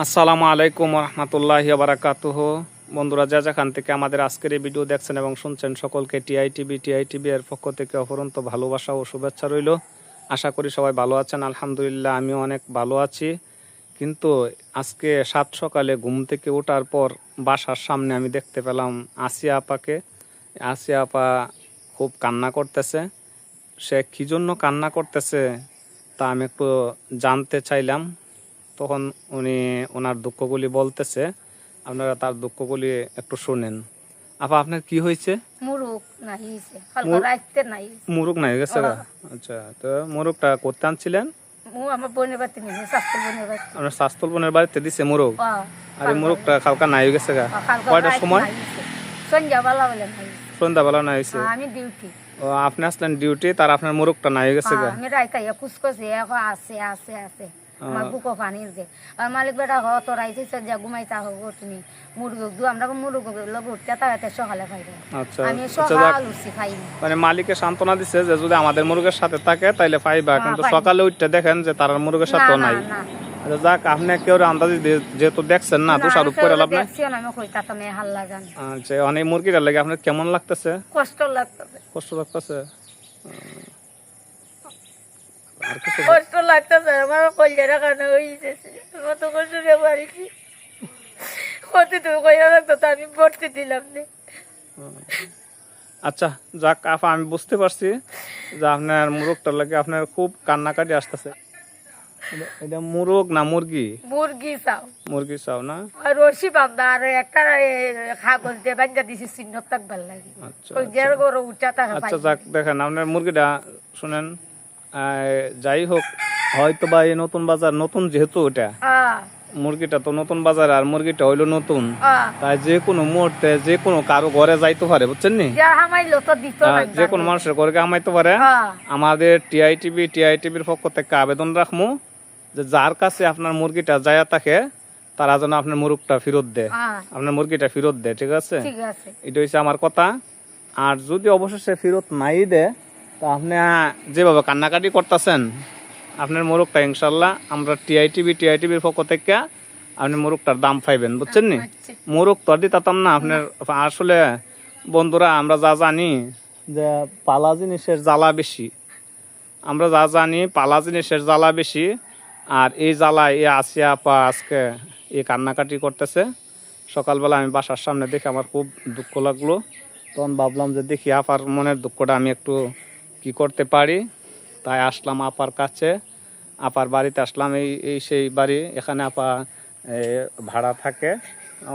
আসসালামু আলাইকুম রহমতুল্লাহি বারাকাতুহ। বন্ধুরা, যা যেখান থেকে আমাদের আজকের এই ভিডিও দেখছেন এবং শুনছেন, সকলকে টিআইটিভি এর পক্ষ থেকে অফুরন্ত ভালোবাসা ও শুভেচ্ছা রইল। আশা করি সবাই ভালো আছেন। আলহামদুলিল্লাহ, আমিও অনেক ভালো আছি। কিন্তু আজকে সাত সকালে ঘুম থেকে ওঠার পর বাসার সামনে আমি দেখতে পেলাম আসিয়া আপাকে। আসিয়া আপা খুব কান্না করতেছে। সে কী জন্য কান্না করতেছে তা আমি একটু জানতে চাইলাম। তখন উনি ওনার দুঃখগুলি বলতেছে, আপনারা তার দুঃখগুলি একটু শুনেন। আপা, আপনার কি হয়েছে? মুরুক নাই গেছে? আচ্ছা, তো মুরুকটা করতে আনছিলেন? আপনার শাস্তল বোনের বাড়িতে দিছে মুরুক? আর এই মুরুকটা কালকা নাই গেছে গা? কয়টার সময়? সন্ধ্যাবেলা নাই হয়েছে? ও, আপনি আসলেন ডিউটি, তার আপনার মুরুকটা নাই গেছে গা? আমি রাইতা খুশকছি আছে আছে আছে আমার বুকো পানির দে আর মালিক বেটা হ তোর আইছিস যা ঘুমাইতা হবো তুমি মুরগি দু আমরা মুরগি লগ উঠতে তাতে সকালে খাইবে। আচ্ছা, আমি সকাল উঠছি খাইনি। মানে মালিকে সান্ত্বনা দিছে যে যদি আমাদের মুরগের সাথে থাকে তাইলে পাইবা, কিন্তু সকালে উঠতে দেখেন যে তার মুরগের সাথেও নাই। আচ্ছা, যাক, আপনি কেউ আন্দাজি যেহেতু দেখছেন না, দোষারোপ করে লাভ নাই। আচ্ছা, অনেক মুরগিটা লাগে আপনার কেমন লাগতেছে? কষ্ট লাগতেছে। কষ্ট লাগতেছে? কষ্ট লাগতেছে আমার কলজাটা কানে হয়েছে কত কষ্ট রে বাড়িছি কত তুমি কইয়া লাগতো তো আমি পড়তে দিলাম না। আচ্ছা, যাক আপা, আমি বুঝতে পারছি যে আপনার মুরগটার লাগে আপনার খুব কান্নাকাটি আসতেছে। এটা মুরগ না মুরগি? মুরগি চাও। মুরগি চাও না? আর রশি বান্ধা আর একটা কাগজ দিয়ে বান্ধা দিছি চিহ্ন থাকবার লাগে। আচ্ছা, যাক, দেখেন আপনার মুরগিটা শুনেন। যাই হোক, হয়তো বা এই নতুন বাজার, নতুন যেহেতু ওটা মুরগিটা তো নতুন বাজার আর মুরগিটা হইলো নতুন, তাই যে কোনো মুহূর্তে যে কোনো কারো ঘরে যাইতে পারে, বুঝছেন নি? যে কোনো মানুষের ঘরে আমাইতে পারে। আমাদের টিআইটিভির পক্ষ থেকে আবেদন রাখবো যে যার কাছে আপনার মুরগিটা যায়া থাকে তারা যেন আপনার মুরগটা ফেরত দেয়, আপনার মুরগিটা ফেরত দেয়। ঠিক আছে? এটা হচ্ছে আমার কথা। আর যদি অবশেষে ফেরত নাই দেয়, তা আপনি যেভাবে কান্নাকাটি করতেছেন, আপনার মোরগটা ইনশাল্লাহ আমরা টিআইটিভির পক্ষ থেকে আপনি মোরগটার দাম পাইবেন, বুঝছেন নি? মোরগ তো আর দিতাম না আপনার। আসলে বন্ধুরা, আমরা যা জানি যে পালা জিনিসের জ্বালা বেশি, আমরা যা জানি পালা জিনিসের জ্বালা বেশি। আর এই জ্বালায় এ আসিয়া আপা আজকে এই কান্নাকাটি করতেছে। সকালবেলা আমি বাসার সামনে দেখে আমার খুব দুঃখ লাগলো। তখন ভাবলাম যে দেখি আপার মনের দুঃখটা আমি একটু কি করতে পারি, তাই আসলাম আপার কাছে, আপার বাড়িতে আসলাম। এই সেই বাড়ি, এখানে আপা ভাড়া থাকে।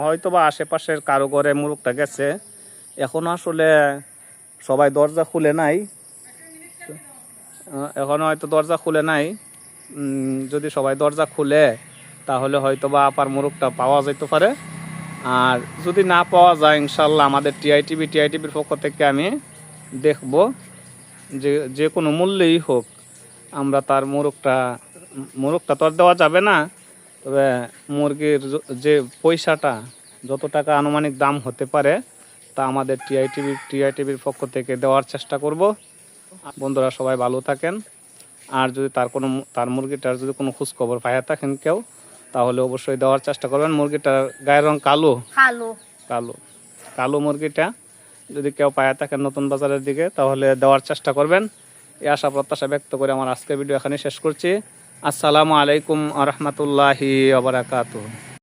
হয়তো বা আশেপাশের কারো ঘরে মুরগটা গেছে, এখনো আসলে সবাই দরজা খুলে নাই, এখনো হয়তো দরজা খুলে নাই। যদি সবাই দরজা খুলে তাহলে হয়তো বা আপার মুরগটা পাওয়া যেতে পারে। আর যদি না পাওয়া যায়, ইনশাল্লাহ আমাদের টিআইটিভির পক্ষ থেকে আমি দেখব যে কোনো মূল্যেই হোক আমরা তার মুরগটা তো আর দেওয়া যাবে না, তবে মুরগির যে পয়সাটা, যত টাকা আনুমানিক দাম হতে পারে তা আমাদের টিআইটিভির পক্ষ থেকে দেওয়ার চেষ্টা করব। বন্ধুরা, সবাই ভালো থাকেন। আর যদি তার মুরগিটার যদি কোনো খোঁজখবর পাইয়া থাকেন কেউ, তাহলে অবশ্যই দেওয়ার চেষ্টা করবেন। মুরগিটার গায়ের রং কালো কালো কালো মুরগিটা যদি কেউ পায়া থাকেন নতুন বাজারের দিকে, তাহলে দেওয়ার চেষ্টা করবেন। এই আশা প্রত্যাশা ব্যক্ত করে আমার আজকের ভিডিও এখানে শেষ করছি। আসসালামু আলাইকুম ওয়া রাহমাতুল্লাহি ওয়া বারাকাতুহু।